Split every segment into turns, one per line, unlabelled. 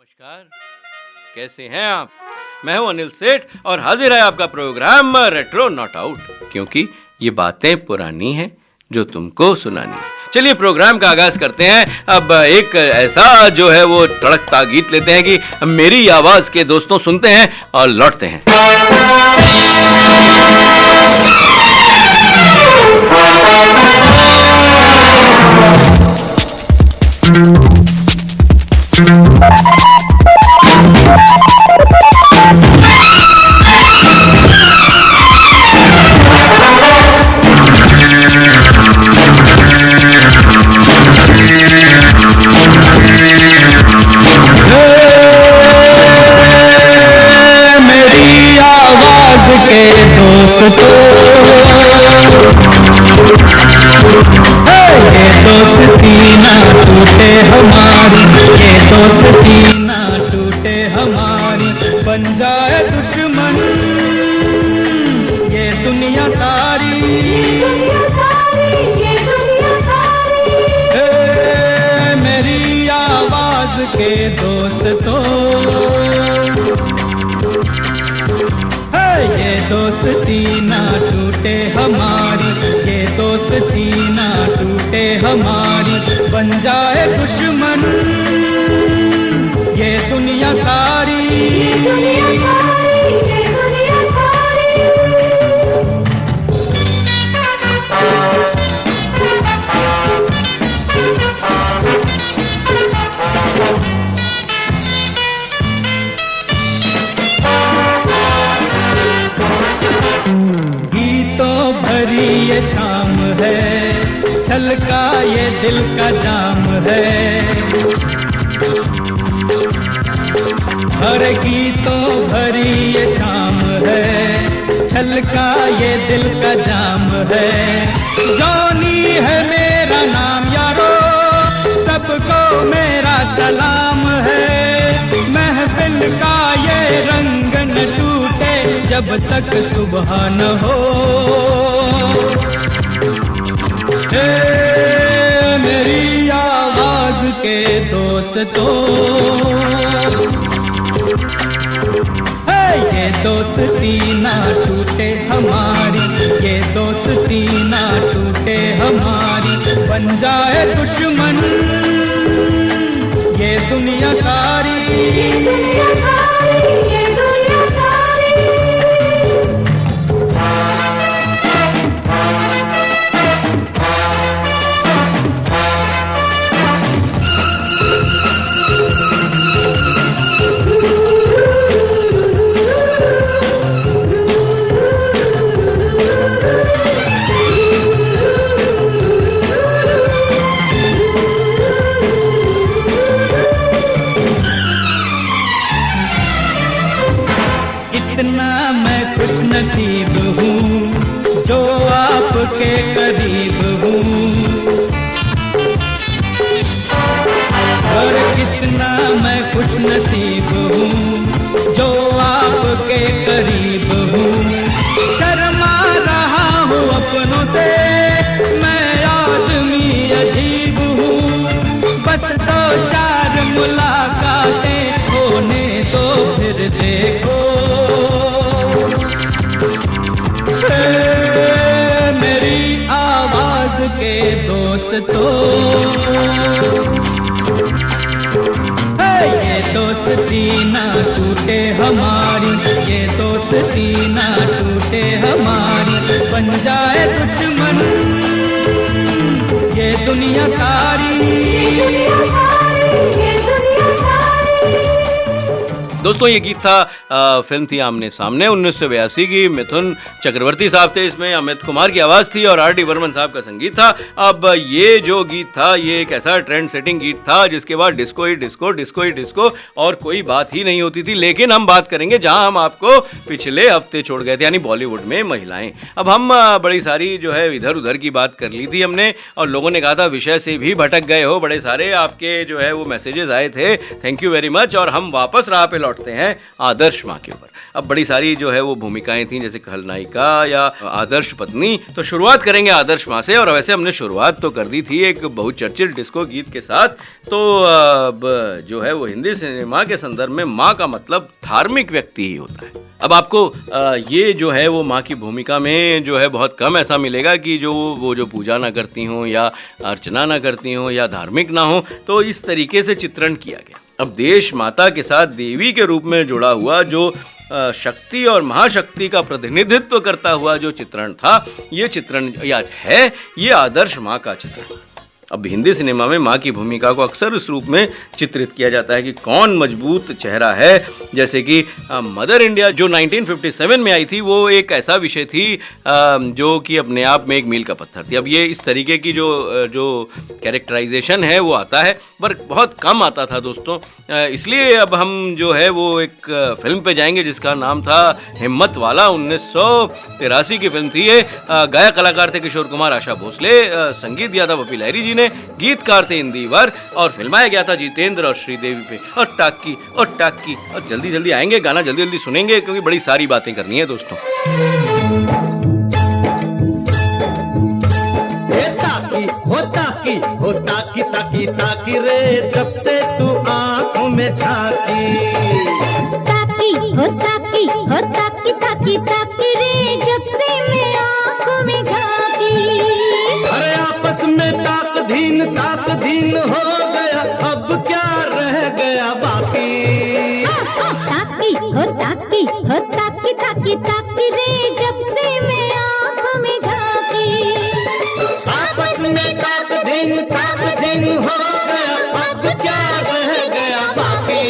नमस्कार, कैसे हैं आप? मैं हूं अनिल सेठ और हाजिर है आपका प्रोग्राम रेट्रो नॉट आउट, क्योंकि ये बातें पुरानी हैं जो तुमको सुनानी है। चलिए प्रोग्राम का आगाज करते हैं। अब एक ऐसा जो है वो तड़कता गीत लेते हैं कि मेरी आवाज के दोस्तों सुनते हैं और लौटते हैं।
मेरी आवाज के दोस्तों, ये दोस्ती ना टूटे हमारी, ये दोस्ती ना टूटे हमारी। बन जाए दुश्मन ये दुनिया सारी, मेरी आवाज के दोस्तों, ये दोस्ती ना टूटे हमारी, ये दोस्ती ना टूटे हमारी। बन जाए दुश्मन ये दुनिया सारी, ये शाम है, छलका ये दिल का जाम है। हर गीतों भरी ये शाम है, छलका ये दिल का जाम है। जॉनी है मेरा नाम यारो, सबको मेरा सलाम है। महफिल का ये रंग न टूटे जब तक सुबह न हो। मेरी आवाज के दोस्तों, ये दोस्ती ना टूटे हमारी, ये दोस्ती ना टूटे हमारी। बन जाए दुश्मन ये दुनिया सारी, नसीब हूँ जो आपके करीब हूँ। और कितना मैं खुश नसीब हूँ जो आपके करीब हूँ। शर्मा रहा हूँ अपनों से, मैं आदमी अजीब हूँ। बस दो चार मुलाकातें होने दो फिर देखो। मेरी आवाज के दोस्तों, ये दोस्ती ना टूटे हमारी, ये दोस्ती ना टूटे हमारी। बन जाए दुश्मन ये दुनिया सारी।
दोस्तों ये गीत था, फिल्म थी आमने सामने 1982 की। मिथुन चक्रवर्ती साहब थे इसमें, अमित कुमार की आवाज़ थी और आर.डी. बर्मन साहब का संगीत था। अब ये जो गीत था ये एक ऐसा ट्रेंड सेटिंग गीत था जिसके बाद डिस्को ही डिस्को, डिस्को ही डिस्को और कोई बात ही नहीं होती थी। लेकिन हम बात करेंगे जहां हम आपको पिछले हफ्ते छोड़ गए थे, यानी बॉलीवुड में महिलाएं। अब हम बड़ी सारी जो है इधर उधर की बात कर ली थी हमने और लोगों ने कहा था विषय से भी भटक गए हो। बड़े सारे आपके जो है वो मैसेजेस आए थे, थैंक यू वेरी मच। और हम वापस राह पे लौट लौटते हैं आदर्श माँ के ऊपर। अब बड़ी सारी जो है वो भूमिकाएं थी, जैसे खलनायिका या आदर्श पत्नी। तो शुरुआत करेंगे आदर्श माँ से, और वैसे हमने शुरुआत तो कर दी थी एक बहुचर्चित डिस्को गीत के साथ। तो अब जो है वो हिंदी सिनेमा के संदर्भ में माँ का मतलब धार्मिक व्यक्ति ही होता है। अब आपको ये जो है वो माँ की भूमिका में जो है बहुत कम ऐसा मिलेगा कि जो पूजा ना करती हों या अर्चना ना करती हों या धार्मिक ना हो। तो इस तरीके से चित्रण किया गया। अब देश माता के साथ देवी के रूप में जुड़ा हुआ जो शक्ति और महाशक्ति का प्रतिनिधित्व करता हुआ जो चित्रण था, ये चित्रण या है ये आदर्श माँ का चित्रण। अब हिंदी सिनेमा में माँ की भूमिका को अक्सर इस रूप में चित्रित किया जाता है कि कौन मजबूत चेहरा है। जैसे कि मदर इंडिया जो 1957 में आई थी, वो एक ऐसा विषय थी जो कि अपने आप में एक मील का पत्थर थी। अब ये इस तरीके की जो कैरेक्टराइजेशन है वो आता है, पर बहुत कम आता था दोस्तों। इसलिए अब हम जो है वो एक फिल्म पे जाएंगे जिसका नाम था हिम्मत वाला। 1983 की फिल्म थी ये। गायक कलाकार थे किशोर कुमार, आशा भोसले, संगीत दिया था पप्पी लहरी जी ने, गीतकार थे इंदिवर, और फिल्माया गया था जितेंद्र और श्रीदेवी पे। और टाकी और जल्दी जल्दी आएंगे, गाना जल्दी जल्दी सुनेंगे क्योंकि बड़ी सारी बातें करनी है दोस्तों।
ताकी रे जब से तू आंखों में झांकी, ताकी रे जब से मैं आंखों में झांकी। अरे आपस में ताक धीन हो गया, अब क्या रह गया बाकी। ताकी रे जब से मैं आंखों में झांकी। आपस में ताक धीन हो गया, अब क्या रह गया बाकी।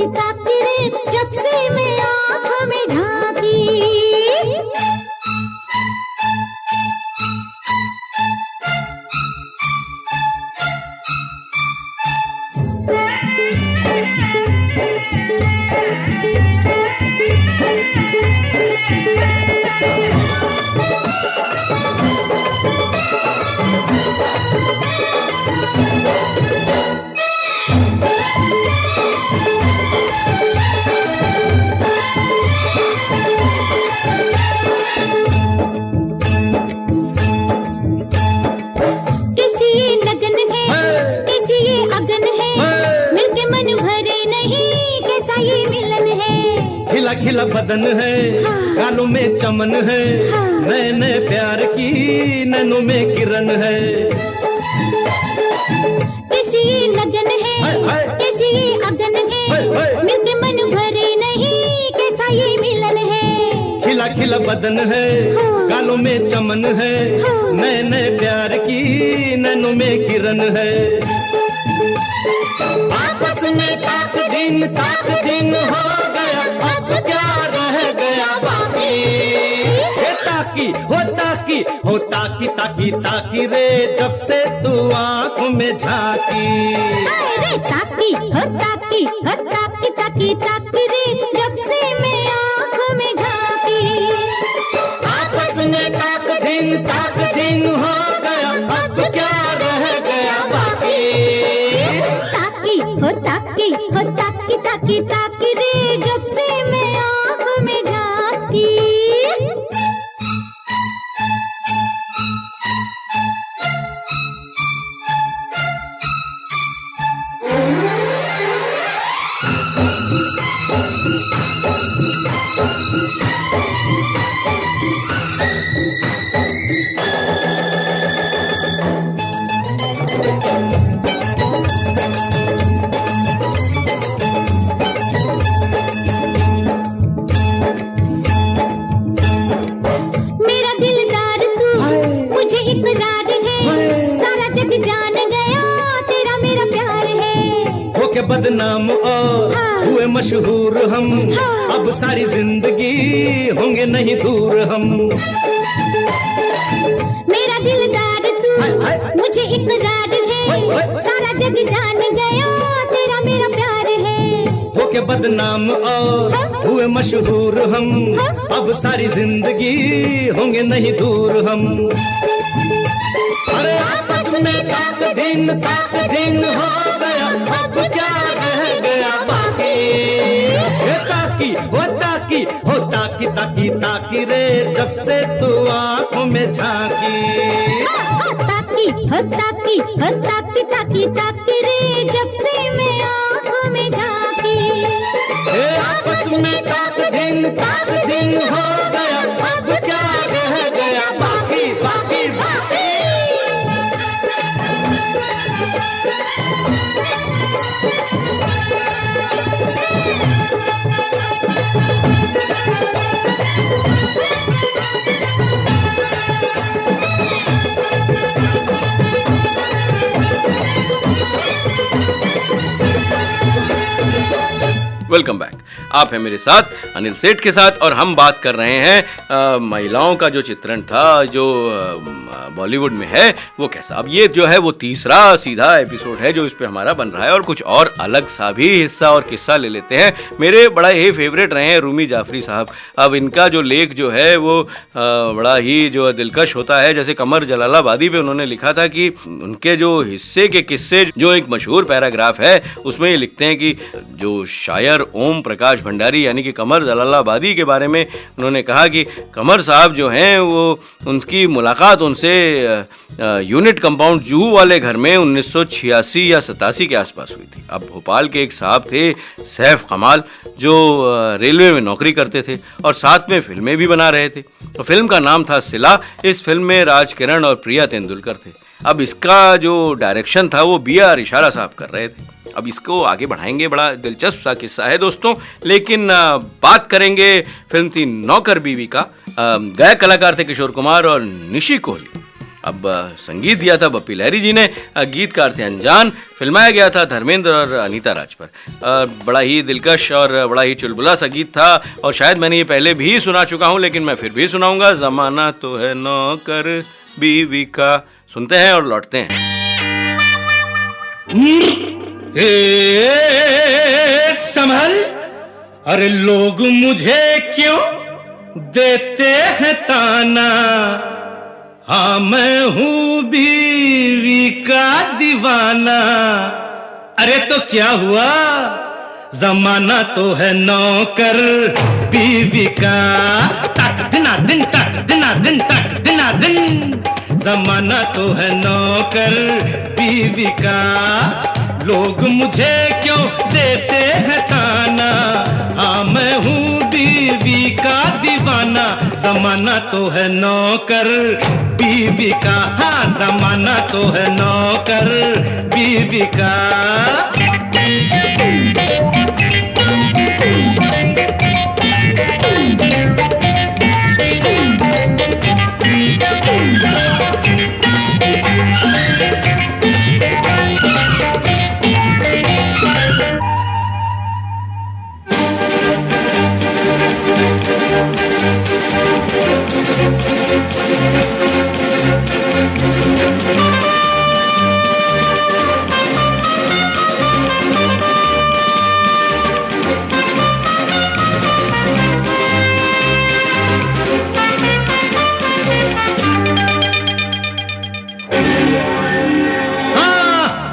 ताकी रे जब से मैं आंखों में झांकी। खिला बदन है, गालों में चमन है, नए नए प्यार की नैनों में किरण है। कैसी लगन है, कैसी अगन है, मिलके मन भरे नहीं, कैसा ये मिलन है। खिला खिला बदन है, गालों में चमन है, नए नए प्यार की नैनों में किरण है। आपस में ताक दिन हो गया, अब क्या रह गया बाकी। ताकी रे जब से तू आंखों में झांकी। अरे ताकी रे जब से मैं आंखों में झांकी। आपस में ताक दिन हो गया, अब क्या रह गया बाकी। ताकी रे जब से मैं आंखों में झांकी। बदनाम और हुए मशहूर हम, अब सारी जिंदगी होंगे नहीं दूर हम। मेरा दिलदार तू, मुझे इकरार है, सारा जग जान गया तेरा मेरा प्यार है। होके बदनाम और हुए मशहूर हम, अब सारी जिंदगी होंगे नहीं दूर हम। अरे आपस में ताक दिन हो गया, अब क्या रह गया बाकी। ताकी हो ताकी रे, जब से तू आंखों में झांकी। ताकी रे, जब से मैं आंखों में झांकी। आपस में ताक दिन हो गया, अब क्या रह गया बाकी।
Welcome back. आप हैं मेरे साथ अनिल सेठ के साथ और हम बात कर रहे हैं महिलाओं का जो चित्रण था जो बॉलीवुड में है वो कैसा। अब ये जो है वो तीसरा सीधा एपिसोड है जो इस पे हमारा बन रहा है और कुछ और अलग सा भी हिस्सा और किस्सा ले लेते हैं। मेरे बड़ा ही फेवरेट रहे हैं रूमी जाफरी साहब। अब इनका जो लेख जो है वो बड़ा ही जो दिलकश होता है। जैसे कमर जलालाबादी पे उन्होंने लिखा था कि उनके जो हिस्से के किस्से, जो एक मशहूर पैराग्राफ है उसमें ये लिखते हैं कि जो शायर ओम प्रकाश भंडारी यानी कि कमर जलालाबादी के बारे में उन्होंने कहा कि कमर साहब जो हैं वो उनकी मुलाकात उनसे यूनिट कंपाउंड जूहू वाले घर में 1986 या 87 के आसपास हुई थी। अब भोपाल के एक साहब थे सैफ कमाल जो रेलवे में नौकरी करते थे और साथ में फिल्में भी बना रहे थे। तो फिल्म का नाम था सिला। इस फिल्म में राज किरण और प्रिया तेंदुलकर थे। अब इसका जो डायरेक्शन था वो BR इशारा साहब कर रहे थे। अब इसको आगे बढ़ाएंगे, बड़ा दिलचस्प सा किस्सा है दोस्तों। लेकिन बात करेंगे फिल्म थी नौकर बीवी का। गायक कलाकार थे किशोर कुमार और निशी कोहली। अब संगीत दिया था बप्पी लहरी जी ने, गीतकार थे अनजान। फिल्माया गया था धर्मेंद्र और अनीता राज पर। बड़ा ही दिलकश और बड़ा ही चुलबुला सा गीत था और शायद मैंने ये पहले भी सुना चुका हूँ लेकिन मैं फिर भी सुनाऊंगा। जमाना तो है नौकर बीवी का। सुनते हैं और लौटते हैं।
संभल, अरे लोग मुझे क्यों देते हैं ताना, हाँ मैं हूँ बीवी का दीवाना। अरे तो क्या हुआ, जमाना तो है नौकर बीवी का। तक दिना दिन तक दिना दिन तक दिना दिन, जमाना तो है नौकर बीवी का। लोग मुझे क्यों देते हैं ताना, हाँ मैं हूँ बीवी का दीवाना। जमाना तो है नौकर बीवी का, हाँ जमाना तो है नौकर बीवी का।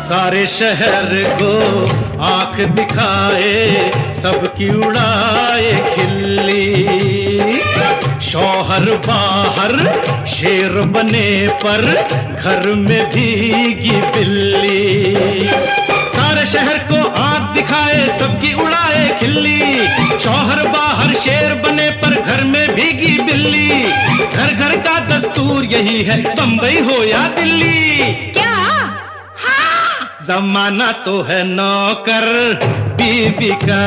सारे शहर को आंख दिखाए, सबकी उड़ाए खिल्ली। शौहर बाहर शेर बने पर घर में भीगी बिल्ली। सारे शहर को आंख दिखाए, सबकी उड़ाए खिल्ली। शौहर बाहर शेर बने पर घर में भीगी बिल्ली। घर घर का दस्तूर यही है, बंबई हो या दिल्ली। क्या जमाना तो है नौकर बीवी का,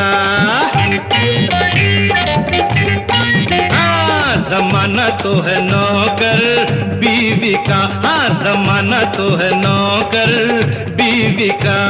हाँ जमाना तो है नौकर बीवी का, हाँ जमाना तो है नौकर बीवी का।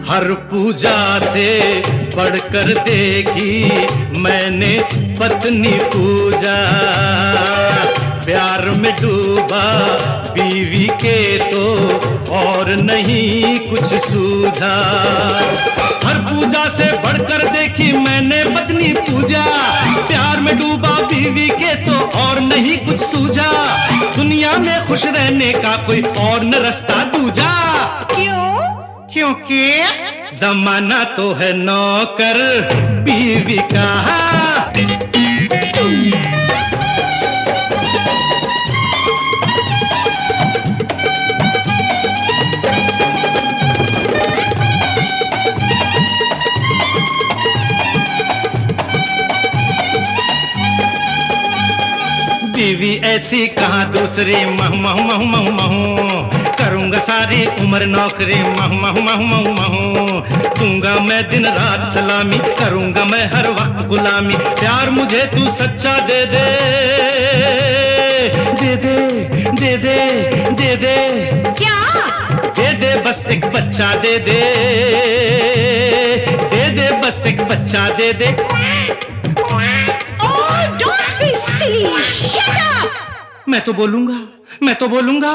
हर पूजा से बढ़कर देखी मैंने पत्नी पूजा, प्यार में डूबा बीवी के तो और नहीं कुछ सूझा। हर पूजा से बढ़कर देखी मैंने पत्नी पूजा, प्यार में डूबा बीवी के तो और नहीं कुछ सूझा। दुनिया में खुश रहने का कोई और न रास्ता दूजा।
क्यों?
क्योंकि जमाना तो है नौकर बीवी का। बीवी ऐसी कहाँ दूसरी, महू महू महू महू महू करूंगा सारी उम्र नौकरी, महू महू महू महू महू दूंगा मैं दिन रात सलामी, करूंगा मैं हर वक्त गुलामी। प्यार मुझे तू सच्चा दे दे, दे दे दे दे दे दे।
क्या?
दे दे बस एक बच्चा दे दे, दे दे बस एक बच्चा दे दे। मैं तो बोलूंगा, मैं तो बोलूंगा।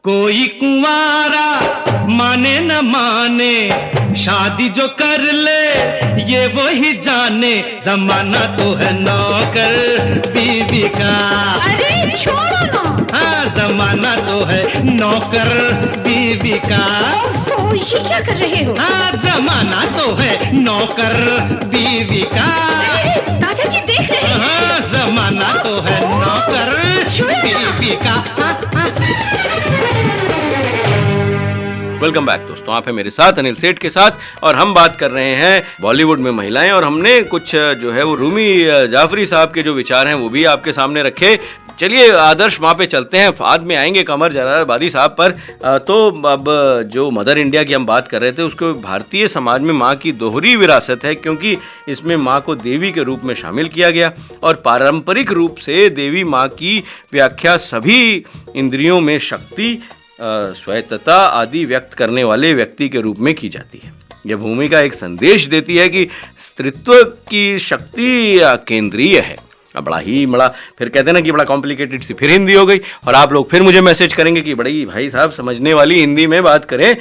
कोई कुंवारा माने न माने, शादी जो कर ले ये वो ही जाने। जमाना तो है नौकर बीवी का।
अरे छोड़ो ना।
हाँ, जमाना तो है नौकर बीवी का।
ये क्या कर रहे हो?
हाँ, जमाना तो है नौकर बीवी का।
दादाजी देख रहे हैं।
हाँ, जमाना तो है नौकर बीवी का।
वेलकम बैक दोस्तों, आप हैं मेरे साथ अनिल सेठ के साथ और हम बात कर रहे हैं बॉलीवुड में महिलाएं। और हमने कुछ जो है वो रूमी जाफरी साहब के जो विचार हैं वो भी आपके सामने रखे। चलिए आदर्श माँ पे चलते हैं, बाद में आएंगे कमर जलालबादी साहब पर। तो अब जो मदर इंडिया की हम बात कर रहे थे, उसको भारतीय समाज में माँ की दोहरी विरासत है, क्योंकि इसमें माँ को देवी के रूप में शामिल किया गया और पारंपरिक रूप से देवी माँ की व्याख्या सभी इंद्रियों में शक्ति, स्वायत्तता आदि व्यक्त करने वाले व्यक्ति के रूप में की जाती है। यह भूमिका एक संदेश देती है कि स्त्रीत्व की शक्ति केंद्रीय है। बड़ा ही बड़ा, फिर कहते हैं ना कि बड़ा कॉम्प्लिकेटेड सी फिर हिंदी हो गई, और आप लोग फिर मुझे मैसेज करेंगे कि बड़ी भाई साहब समझने वाली हिंदी में बात करें।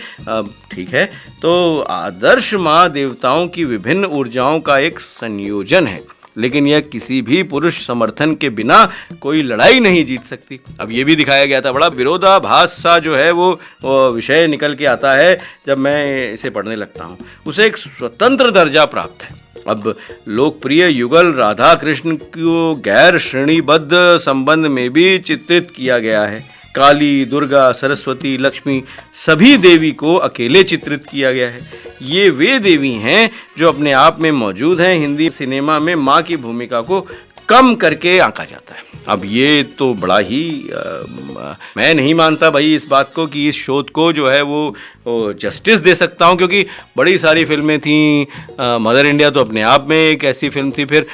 ठीक है, तो आदर्श माँ देवताओं की विभिन्न ऊर्जाओं का एक संयोजन है, लेकिन यह किसी भी पुरुष समर्थन के बिना कोई लड़ाई नहीं जीत सकती। अब ये भी दिखाया गया था, बड़ा विरोधाभास सा जो है वो विषय निकल के आता है जब मैं इसे पढ़ने लगता हूँ। उसे एक स्वतंत्र दर्जा प्राप्त है। अब लोकप्रिय युगल राधा कृष्ण को गैर श्रेणीबद्ध संबंध में भी चित्रित किया गया है। काली, दुर्गा, सरस्वती, लक्ष्मी सभी देवी को अकेले चित्रित किया गया है। ये वे देवी हैं जो अपने आप में मौजूद हैं। हिंदी सिनेमा में माँ की भूमिका को कम करके आंका जाता है। अब ये तो बड़ा ही मैं नहीं मानता भाई इस बात को कि इस शोध को जो है वो जस्टिस दे सकता हूँ, क्योंकि बड़ी सारी फिल्में थीं। मदर इंडिया तो अपने आप में एक ऐसी फिल्म थी, फिर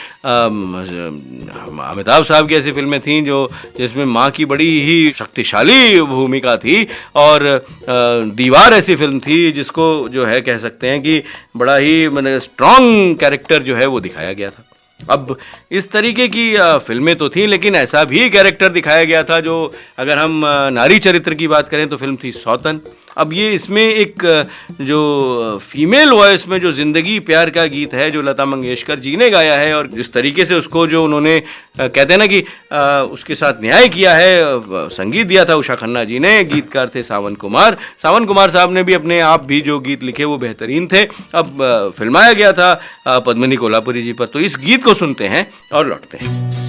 अमिताभ साहब की ऐसी फिल्में थीं जो जिसमें माँ की बड़ी ही शक्तिशाली भूमिका थी, और दीवार ऐसी फिल्म थी जिसको जो है कह सकते हैं कि बड़ा ही मतलब स्ट्रॉन्ग कैरेक्टर जो है वो दिखाया गया था। अब इस तरीके की फिल्में तो थीं, लेकिन ऐसा भी कैरेक्टर दिखाया गया था जो, अगर हम नारी चरित्र की बात करें तो फिल्म थी सौतन। अब ये इसमें एक जो फीमेल वॉइस में जो ज़िंदगी प्यार का गीत है जो लता मंगेशकर जी ने गाया है, और जिस तरीके से उसको जो उन्होंने कहते हैं ना कि उसके साथ न्याय किया है, संगीत दिया था उषा खन्ना जी ने, गीतकार थे सावन कुमार साहब ने भी अपने आप भी जो गीत लिखे वो बेहतरीन थे। अब फिल्माया गया था पद्मिनी कोल्हापुरी जी पर। तो इस गीत को सुनते हैं और लौटते हैं।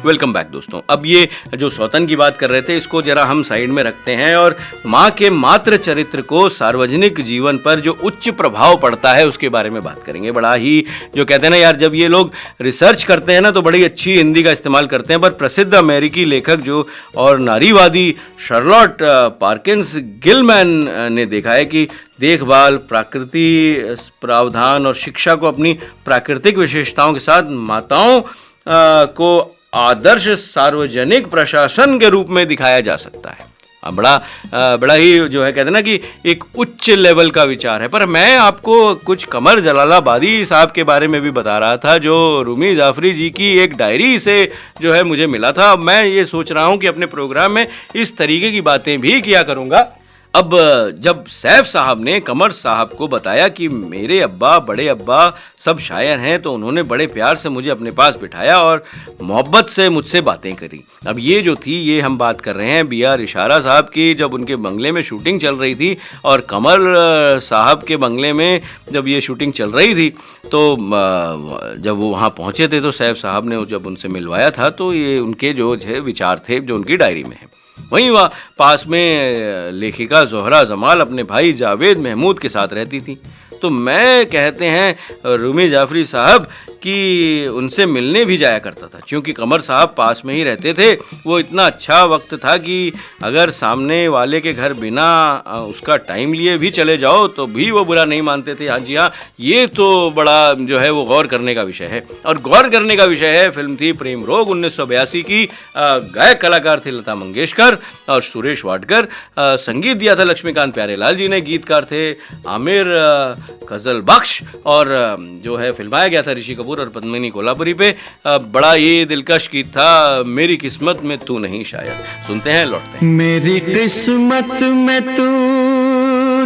वेलकम बैक दोस्तों। अब ये जो सौतन की बात कर रहे थे इसको जरा हम साइड में रखते हैं और माँ के मातृ चरित्र को सार्वजनिक जीवन पर जो उच्च प्रभाव पड़ता है उसके बारे में बात करेंगे। बड़ा ही जो कहते हैं ना यार, जब ये लोग रिसर्च करते हैं ना तो बड़ी अच्छी हिंदी का इस्तेमाल करते हैं। पर प्रसिद्ध अमेरिकी लेखक जो और नारीवादी शार्लोट पार्किंस गिलमैन ने देखा है कि देखभाल, प्रकृति, प्रावधान और शिक्षा को अपनी प्राकृतिक विशेषताओं के साथ माताओं को आदर्श सार्वजनिक प्रशासन के रूप में दिखाया जा सकता है। बड़ा ही जो है कहते हैं ना कि एक उच्च लेवल का विचार है। पर मैं आपको कुछ कमर जलालाबादी साहब के बारे में भी बता रहा था जो रूमी जाफरी जी की एक डायरी से जो है मुझे मिला था। मैं ये सोच रहा हूँ कि अपने प्रोग्राम में इस तरीके की बातें भी किया करूँगा। अब जब सैफ साहब ने कमर साहब को बताया कि मेरे अब्बा, बड़े अब्बा सब शायर हैं, तो उन्होंने बड़े प्यार से मुझे अपने पास बिठाया और मोहब्बत से मुझसे बातें करी। अब ये जो थी, ये हम बात कर रहे हैं BR इशारा साहब की, जब उनके बंगले में शूटिंग चल रही थी। और कमर साहब के बंगले में जब ये शूटिंग चल रही थी तो जब वो वहाँ पहुँचे थे तो सैफ साहब ने जब उनसे मिलवाया था तो ये उनके जो है विचार थे जो उनकी डायरी में है। वहीं वह पास में लेखिका ज़ोहरा जमाल अपने भाई जावेद महमूद के साथ रहती थी। तो मैं कहते हैं रूमी जाफरी साहब कि उनसे मिलने भी जाया करता था, क्योंकि कमर साहब पास में ही रहते थे। वो इतना अच्छा वक्त था कि अगर सामने वाले के घर बिना उसका टाइम लिए भी चले जाओ तो भी वो बुरा नहीं मानते थे। हाँ जी हाँ, ये तो बड़ा जो है वो गौर करने का विषय है। और गौर करने का विषय है, फिल्म थी प्रेम रोग 1982 की। गायक कलाकार थे लता मंगेशकर और सुरेश वाडकर। संगीत दिया था लक्ष्मीकांत प्यारेलाल जी ने, गीतकार थे आमिर गजल बख्श, और जो है फिल्माया गया था ऋषि कपूर और पद्मिनी कोल्हापुरी पे। बड़ा ये दिलकश गीत था, मेरी किस्मत में तू नहीं शायद। सुनते हैं, लौटते हैं।
मेरी किस्मत में तू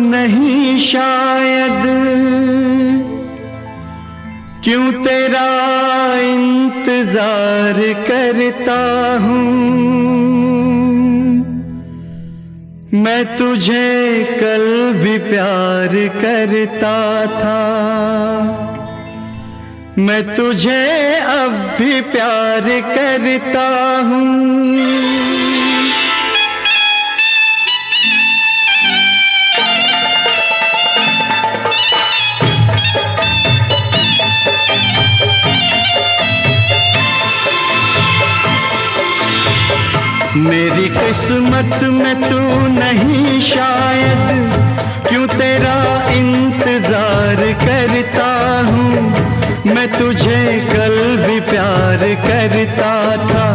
नहीं शायद, क्यों तेरा इंतजार करता हूँ। मैं तुझे कल भी प्यार करता था, मैं तुझे अब भी प्यार करता हूँ। मेरी किस्मत में तू नहीं शायद, क्यों तेरा इंतजार करता हूँ। मैं तुझे कल भी प्यार करता था,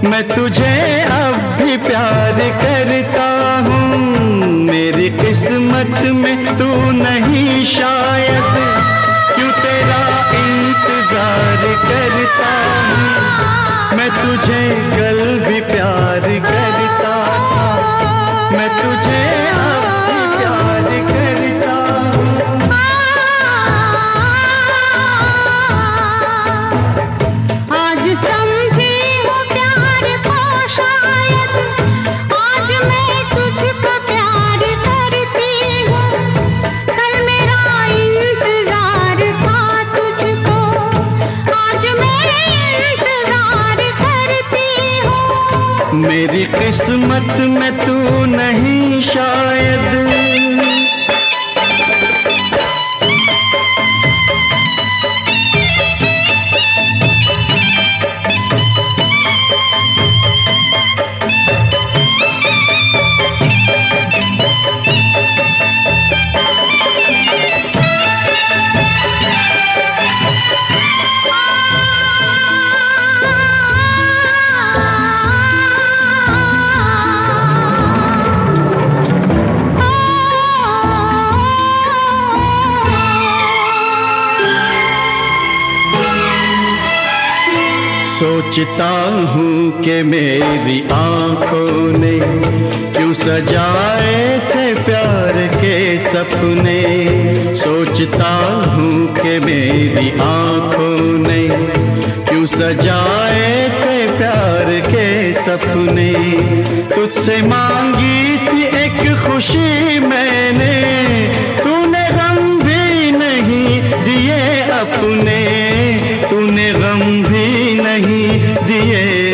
मैं तुझे अब भी प्यार करता हूँ। मेरी किस्मत में तू नहीं शायद, क्यों तेरा इंतजार करता हूँ। मैं तुझे कल भी प्यार करता था, मैं तुझे अब भी प्यार करता हूँ।
आज समझी हूँ प्यार को शायद, आज मैं तुझको प्यार करती हूँ। कल मेरा इंतजार था तुझको, आज मैं इंतजार करती हूँ।
मेरी किस्मत में तू नहीं शायद। सोचता हूँ कि मेरी आँखों ने क्यों सजाए थे प्यार के सपने। सोचता हूँ कि मेरी आँखों ने क्यों सजाए थे प्यार के सपने। तुझसे मांगी थी एक खुशी मैंने, तूने गम भी नहीं दिए अपने, तूने गम भी नहीं दिए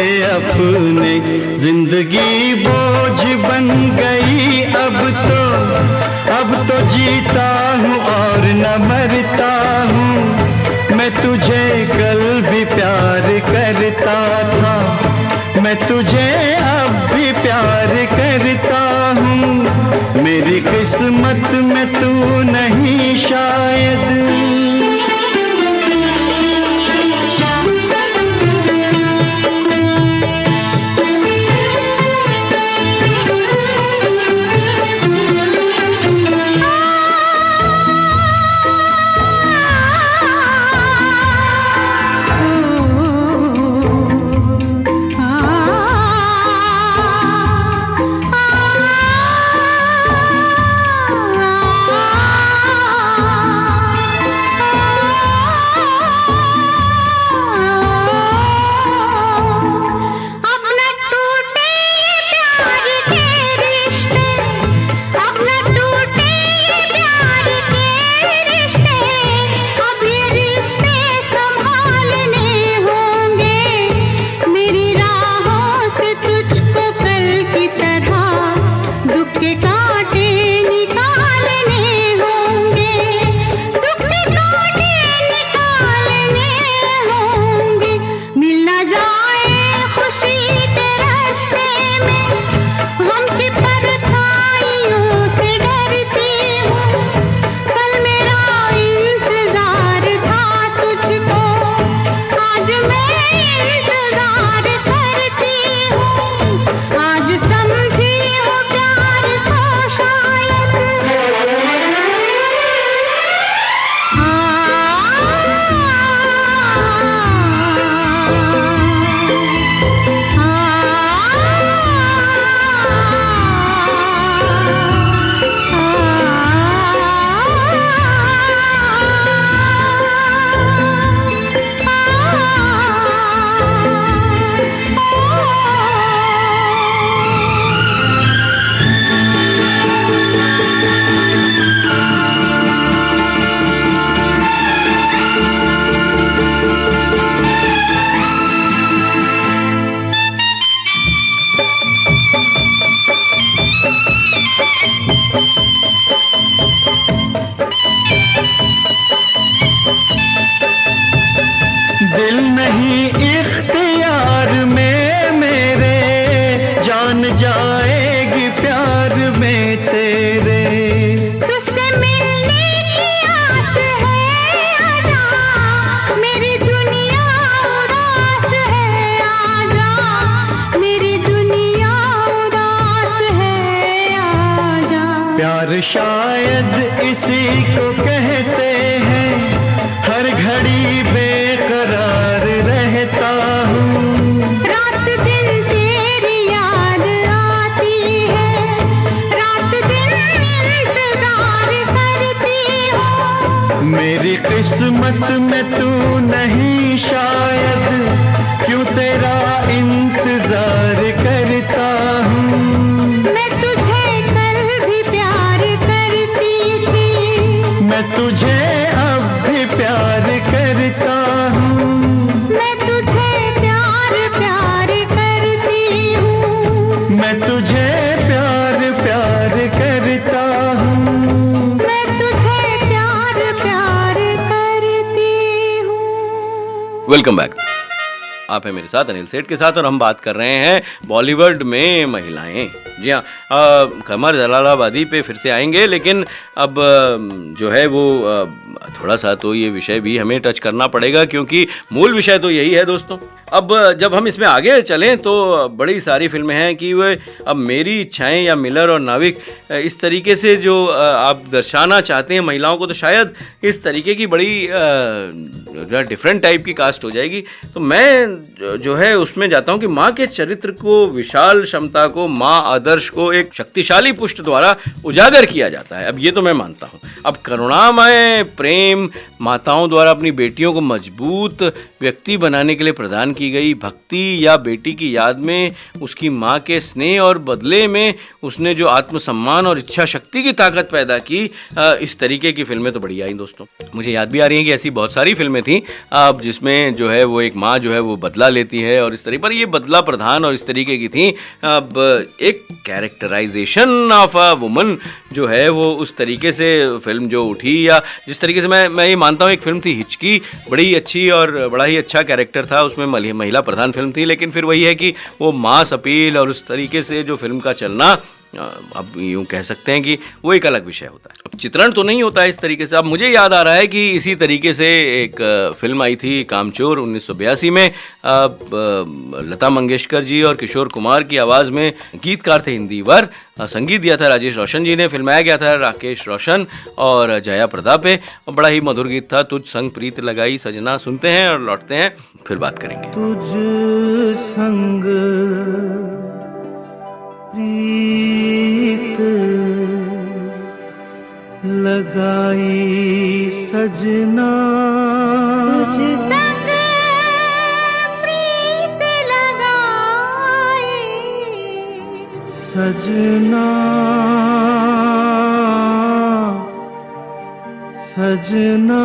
अपने, जिंदगी बोझ बन गई अब तो जीता हूँ और न मरता हूँ। मैं तुझे कल भी प्यार करता था, मैं तुझे अब भी प्यार करता हूँ। मेरी किस्मत में तू नहीं शायद। दिल नहीं इख्तियार में मेरे, जान जाएगी प्यार में तेरे।
तुझसे मिलने की आस है, आजा मेरी दुनिया उदास है, आजा मेरी दुनिया उदास है, आजा।
प्यार शायद इसी को कहते हैं, हर घड़ी बेकरार रहता हूँ।
रात दिन तेरी याद आती है, रात दिन इंतजार करती हूँ।
मेरी किस्मत में तू नहीं शायद, क्यों तेरा इंतजार करता हूँ।
मैं तुझे कल भी प्यार करती थी,
मैं तुझे अब भी प्यार करता हूँ।
मैं तुझे प्यार प्यार करती हूँ,
मैं तुझे प्यार प्यार करता हूँ।
मैं तुझे प्यार प्यार करती हूँ।
Welcome back. आप हैं मेरे साथ अनिल सेठ के साथ और हम बात कर रहे हैं बॉलीवुड में महिलाएं। जी हाँ, कमर जलालाबादी पे फिर से आएंगे, लेकिन अब जो है वो थोड़ा सा तो ये विषय भी हमें टच करना पड़ेगा, क्योंकि मूल विषय तो यही है दोस्तों। अब जब हम इसमें आगे चलें तो बड़ी सारी फिल्में हैं कि वे अब मेरी इच्छाएं या मिलर और नाविक इस तरीके से जो आप दर्शाना चाहते हैं महिलाओं को, तो शायद इस तरीके की बड़ी डिफरेंट टाइप की कास्ट हो जाएगी। तो मैं जो है उसमें जाता हूँ कि माँ के चरित्र को, विशाल क्षमता को, माँ आदर्श को एक शक्तिशाली पुष्ट द्वारा उजागर किया जाता है। अब ये तो मैं मानता हूँ। अब करुणामय प्रेम माताओं द्वारा अपनी बेटियों को मजबूत व्यक्ति बनाने के लिए प्रदान की गई भक्ति, या बेटी की याद में उसकी माँ के स्नेह और बदले में उसने जो आत्मसम्मान और इच्छा शक्ति की ताकत पैदा की, इस तरीके की फिल्में तो बढ़िया आई दोस्तों। मुझे याद भी आ रही है कि ऐसी बहुत सारी फिल्में थी अब जिसमें जो है वो एक माँ जो है वो बदला लेती है और इस तरीके पर ये बदला प्रधान और इस तरीके की थी। अब एक कैरेक्टराइजेशन ऑफ अ वुमन जो है वो उस तरीके से फिल्म जो उठी, या जिस तरीके से मैं ये मानता हूँ एक फिल्म थी हिचकी, बड़ी अच्छी और बड़ा ही अच्छा कैरेक्टर था उसमें, महिला प्रधान फिल्म थी, लेकिन फिर वही है कि वो मास अपील और उस तरीके से जो फिल्म का चलना, अब यूँ कह सकते हैं कि वो एक अलग विषय होता है। अब चित्रण तो नहीं होता है इस तरीके से। अब मुझे याद आ रहा है कि इसी तरीके से एक फिल्म आई थी कामचोर 1982 में। लता मंगेशकर जी और किशोर कुमार की आवाज़ में गीतकार थे हिंदीवर, संगीत दिया था राजेश रोशन जी ने, फिल्माया गया था राकेश रोशन और जया प्रदा पे। बड़ा ही मधुर गीत था, तुझ संग प्रीत लगाई सजना। सुनते हैं और लौटते हैं, फिर बात करेंगे।
तुझ संग प्रीत लगाई सजना,
तुझ संग प्रीत लगाई
सजना सजना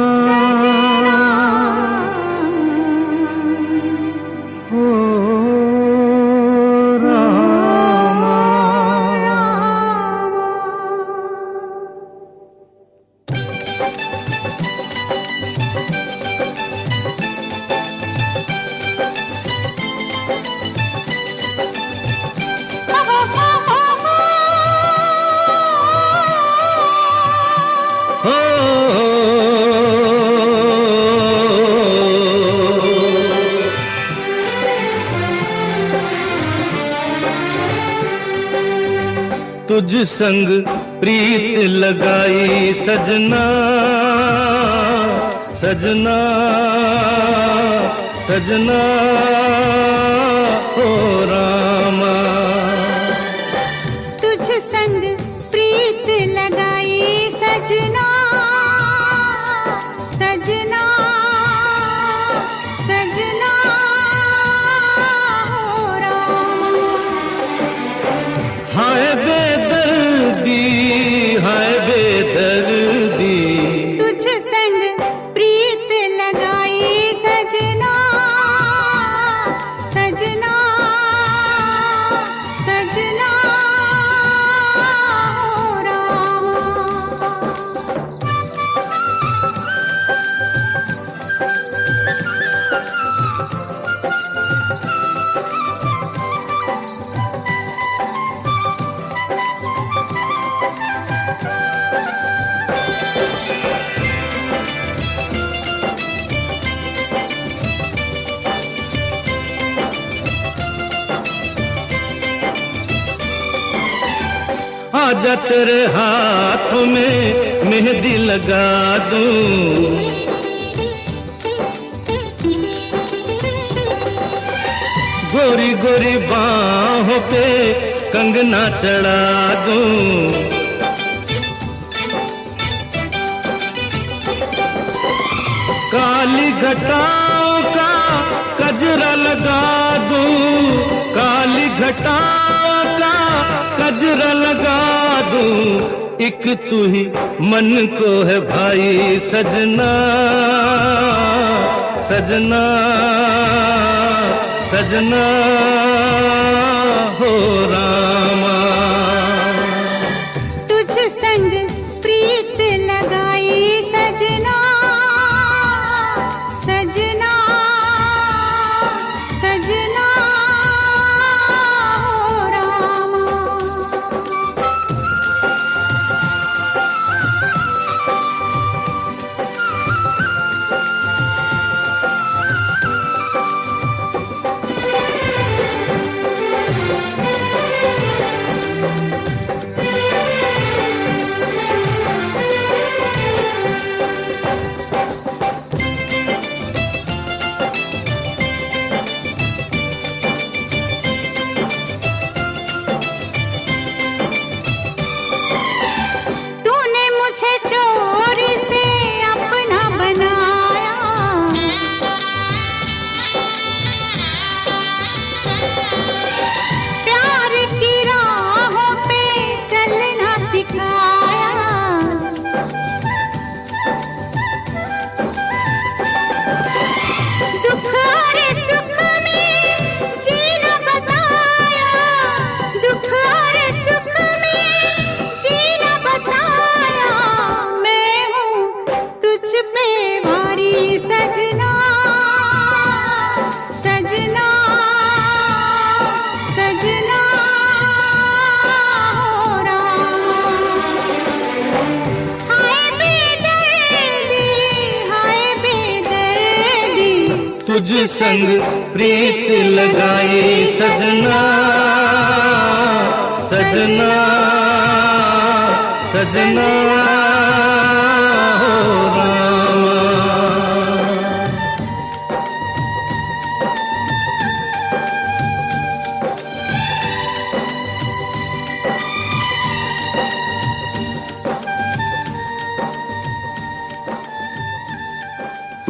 हो तुझ संग प्रीत लगाई सजना सजना सजना हो रामा,
तुझ संग प्रीत लगाई सजना सजना सजना हो रामा।
हाय बेदर्दी हाय बेदर्दी,
तुझ संग प्रीत लगाई सजना सजना सजना हो रामा।
आजा तेरे हाथों में मेहंदी लगा दूं, गोरी गोरी बाहों पे कंगना चढ़ा दूं, काली घटाओं का कजरा लगा दूं, काली घटाओं का कजरा लगा दूं, एक तू ही मन को है भाई सजना सजना सजना हो रामा।
तुझ संग प्रीत लगाई सजना सजना सजना हो रामा।
तुझ संग प्रीत लगाए सजना, सजना सजना हो रामा।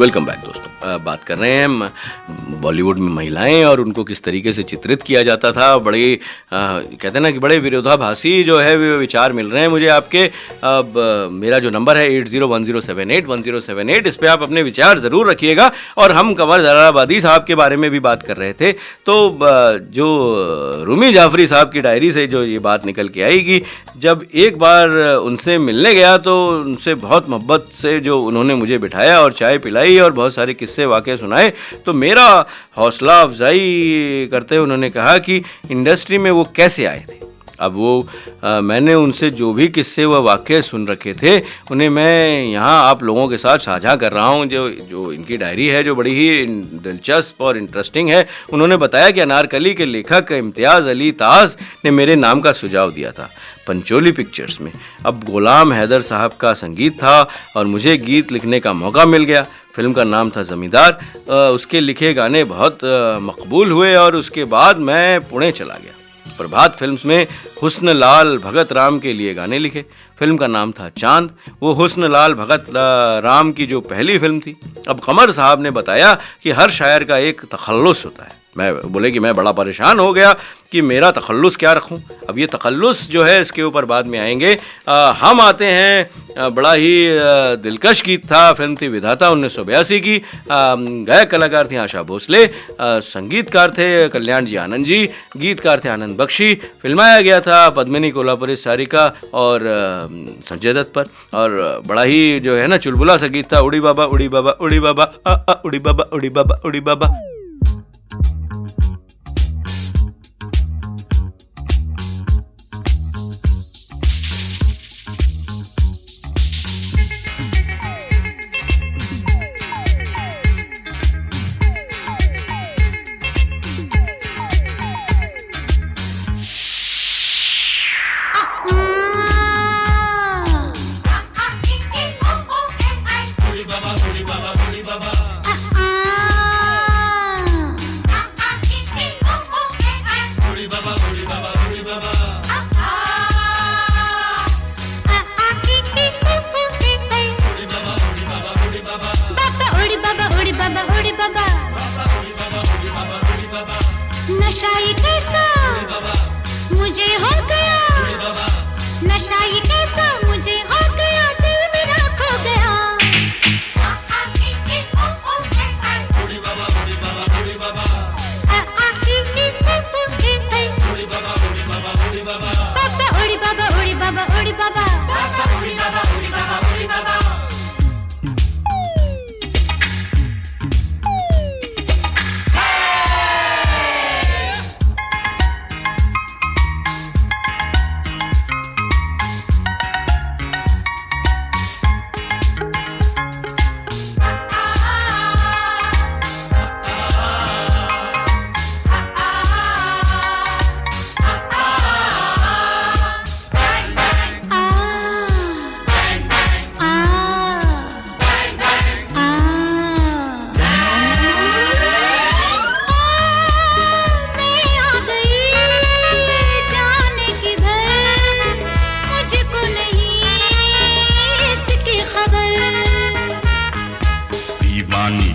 वेलकम बैक दोस्तों। बात कर रहे हैं हम बॉलीवुड में महिलाएं और उनको किस तरीके से चित्रित किया जाता था। बड़े कहते हैं ना कि बड़े विरोधाभासी जो है विचार मिल रहे हैं मुझे आपके। अब मेरा जो नंबर है 8010781078, इस पर आप अपने विचार ज़रूर रखिएगा। और हम कमर जलालाबादी साहब के बारे में भी बात कर रहे थे, तो जो रूमी जाफरी साहब की डायरी से जो ये बात निकल के आएगी, जब एक बार उनसे मिलने गया तो उनसे बहुत मोहब्बत से जो उन्होंने मुझे बिठाया और चाय पिलाई और बहुत सारे किस्से वाक़े सुनाए, तो मेरा हौसला अफजाई करते हुए उन्होंने कहा कि इंडस्ट्री में वो कैसे आए थे। अब वो मैंने उनसे जो भी किस्से व वाक़े सुन रखे थे उन्हें मैं यहाँ आप लोगों के साथ साझा कर रहा हूँ। जो इनकी डायरी है जो बड़ी ही दिलचस्प और इंटरेस्टिंग है। उन्होंने बताया कि अनारकली के लेखक इम्तियाज़ अली ताज ने मेरे नाम का सुझाव दिया था पंचोली पिक्चर्स में। अब गुलाम हैदर साहब का संगीत था और मुझे गीत लिखने का मौका मिल गया। फिल्म का नाम था ज़मींदार। उसके लिखे गाने बहुत मकबूल हुए और उसके बाद मैं पुणे चला गया। प्रभात फिल्म्स में हुस्न लाल भगत राम के लिए गाने लिखे। फिल्म का नाम था चांद। वो हुस्न लाल भगत राम की जो पहली फिल्म थी। अब कमर साहब ने बताया कि हर शायर का एक तखल्लुस होता है। मैं बोले कि मैं बड़ा परेशान हो गया कि मेरा तखल्लुस क्या रखूं। अब ये तखल्लुस जो है इसके ऊपर बाद में आएंगे। हम आते हैं, बड़ा ही दिलकश गीत था। फिल्म थी विधाता 1982 की। गायक कलाकार थी आशा भोसले, संगीतकार थे कल्याण जी आनंद जी, गीतकार थे आनंद बख्शी। फिल्माया गया था पद्मिनी कोल्हापुरी सारिका और संजय दत्त पर। और बड़ा ही जो है ना चुलबुला सा गीत था, उड़ी बाबा उड़ी बाबा उड़ी बाबा उड़ी बाबा उड़ी बाबा उड़ी बाबा।
नशा ये कैसा मुझे हो गया, नशा ये कैसा मुझे हो गया, दिल मेरा खो गया। बाबा उड़ी बाबा उड़ी बाबा उड़ी बाबा।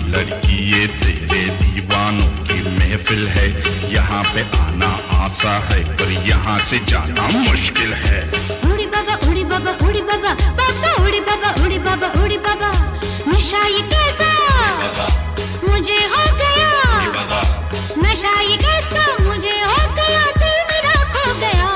लड़की ये तेरे दीवानों की महफिल है। यहाँ पे आना आसा है पर यहाँ से जाना मुश्किल है।
उड़ी बाबा उड़ी बाबा उड़ी बाबा, बाबा उड़ी बाबा उड़ी बाबा उड़ी बाबा। नशा ये कैसा मुझे हो गया, नशा ये कैसा मुझे हो गया, दिल मेरा खो गया।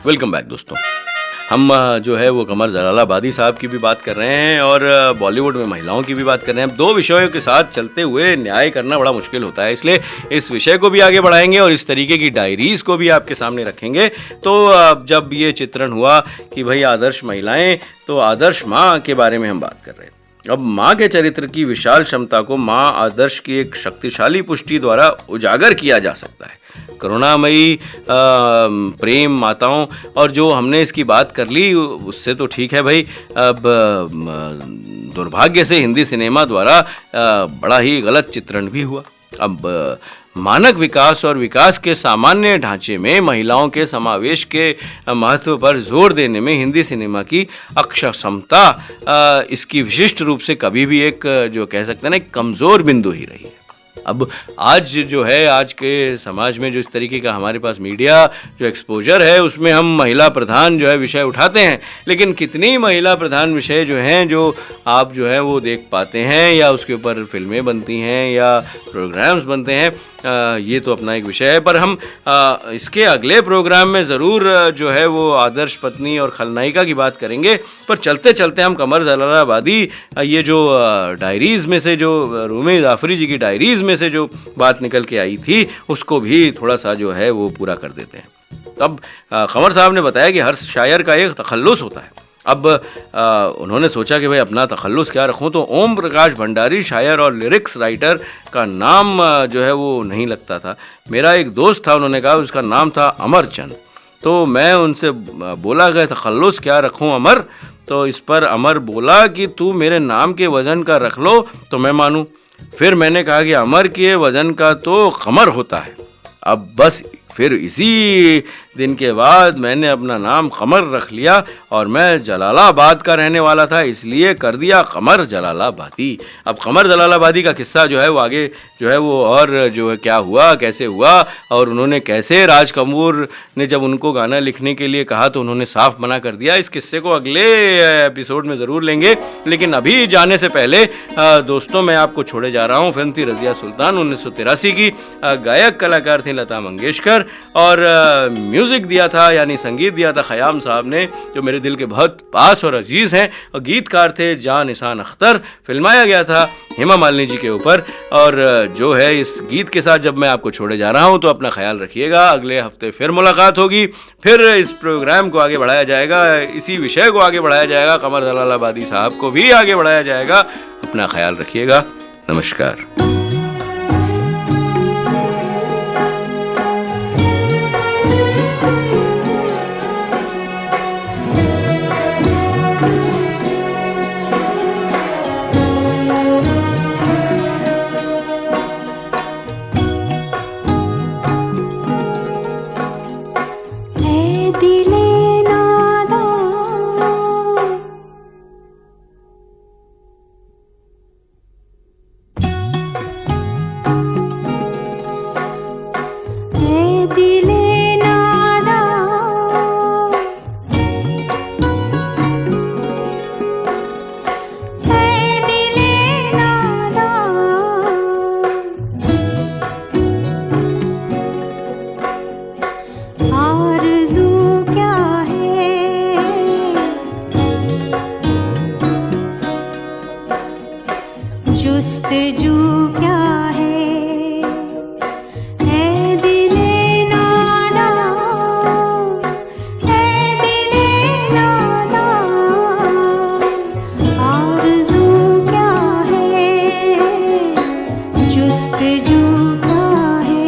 वेलकम बैक दोस्तों। हम जो है वो कमर जलालाबादी साहब की भी बात कर रहे हैं और बॉलीवुड में महिलाओं की भी बात कर रहे हैं। दो विषयों के साथ चलते हुए न्याय करना बड़ा मुश्किल होता है, इसलिए इस विषय को भी आगे बढ़ाएंगे और इस तरीके की डायरीज़ को भी आपके सामने रखेंगे। तो जब ये चित्रण हुआ कि भाई आदर्श महिलाएं, तो आदर्श माँ के बारे में हम बात कर रहे हैं। अब माँ के चरित्र की विशाल क्षमता को माँ आदर्श की एक शक्तिशाली पुष्टि द्वारा उजागर किया जा सकता है। करुणामयी प्रेम माताओं, और जो हमने इसकी बात कर ली उससे तो ठीक है भाई। अब दुर्भाग्य से हिंदी सिनेमा द्वारा बड़ा ही गलत चित्रण भी हुआ। अब मानक विकास और विकास के सामान्य ढांचे में महिलाओं के समावेश के महत्व पर जोर देने में हिंदी सिनेमा की अक्षमता इसकी विशिष्ट रूप से कभी भी एक जो कह सकते हैं ना, एक कमज़ोर बिंदु ही रही है। अब आज जो है, आज के समाज में जो इस तरीके का हमारे पास मीडिया जो एक्सपोजर है, उसमें हम महिला प्रधान जो है विषय उठाते हैं, लेकिन कितनी महिला प्रधान विषय जो हैं जो आप जो है वो देख पाते हैं, या उसके ऊपर फिल्में बनती हैं या प्रोग्राम्स बनते हैं, ये तो अपना एक विषय है। पर हम इसके अगले प्रोग्राम में ज़रूर जो है वो आदर्श पत्नी और खलनायिका की बात करेंगे। पर चलते चलते हम कमर जलालाबादी ये जो डायरीज़ में से, जो रूमी जाफरी जी की डायरीज़ में से जो बात निकल के आई थी, उसको भी थोड़ा सा जो है वो पूरा कर देते हैं। तब कमर साहब ने बताया कि हर शायर का एक तखल्लुस होता है। अब उन्होंने सोचा कि भाई अपना तखल्लुस क्या रखूं, तो ओम प्रकाश भंडारी शायर और लिरिक्स राइटर का नाम जो है वो नहीं लगता था। मेरा एक दोस्त था, उन्होंने कहा उसका नाम था अमरचंद। तो मैं उनसे बोला कि तखल्लुस क्या रखूं अमर, तो इस पर अमर बोला कि तू मेरे नाम के वज़न का रख लो तो मैं मानूं। फिर मैंने कहा कि अमर के वज़न का तो कमर होता है। अब बस फिर इसी दिन के बाद मैंने अपना नाम कमर रख लिया और मैं जलालाबाद का रहने वाला था, इसलिए कर दिया कमर जलालाबादी। अब कमर जलालाबादी का किस्सा जो है वो आगे जो है वो और जो है क्या हुआ, कैसे हुआ, और उन्होंने कैसे, राज कपूर ने जब उनको गाना लिखने के लिए कहा तो उन्होंने साफ मना कर दिया। इस किस्से को अगले एपिसोड में ज़रूर लेंगे, लेकिन अभी जाने से पहले दोस्तों मैं आपको छोड़े जा रहा हूँ। फिल्म थी रज़िया सुल्तान 1983 की। गायक कलाकार थी लता मंगेशकर और म्यूज़िक दिया था यानी संगीत दिया था ख़याम साहब ने, जो मेरे दिल के बहुत पास और अजीज़ हैं। और गीतकार थे जान निसार अख्तर। फिल्माया गया था हेमा मालिनी जी के ऊपर। और जो है इस गीत के साथ जब मैं आपको छोड़े जा रहा हूँ तो अपना ख्याल रखिएगा। अगले हफ्ते फिर मुलाकात होगी, फिर इस प्रोग्राम को आगे बढ़ाया जाएगा, इसी विषय को आगे बढ़ाया जाएगा, कमर जलालाबादी साहब को भी आगे बढ़ाया जाएगा। अपना ख्याल रखिएगा। नमस्कार।
जुस्तजू क्या है दिले नादा, है दिले नादा, आरज़ू क्या है, जुस्तजू क्या है।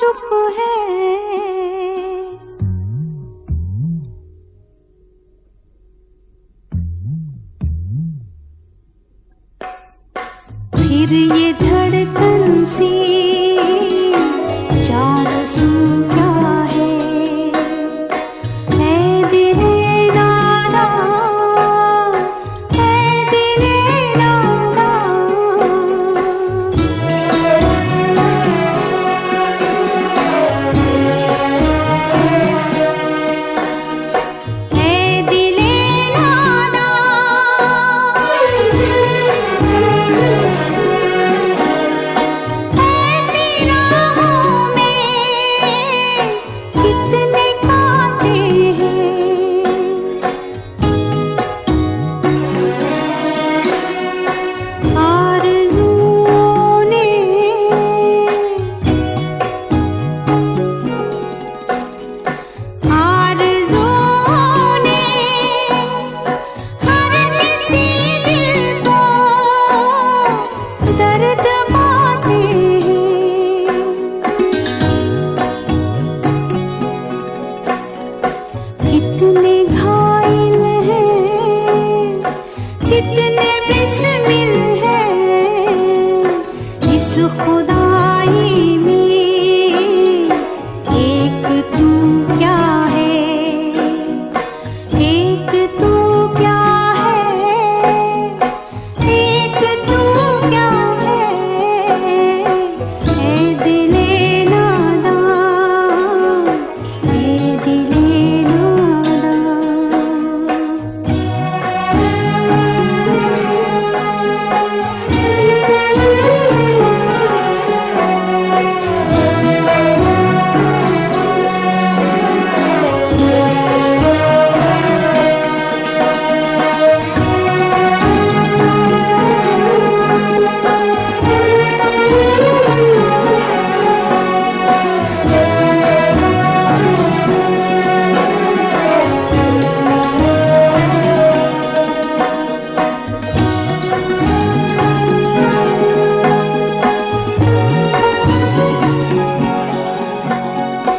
चुप है। फिर ये धड़कन सी चार सू क्या है, ऐ दिले नादा, ऐ दिले नादा। ऐ दिले नादा, ऐसी राहों में कितने कांटे हैं, आरज़ुओं ने हर किसी दिल को दर्द बांटे हैं। कितने घायल हैं, कितने बिस्मिल हैं इस खुदा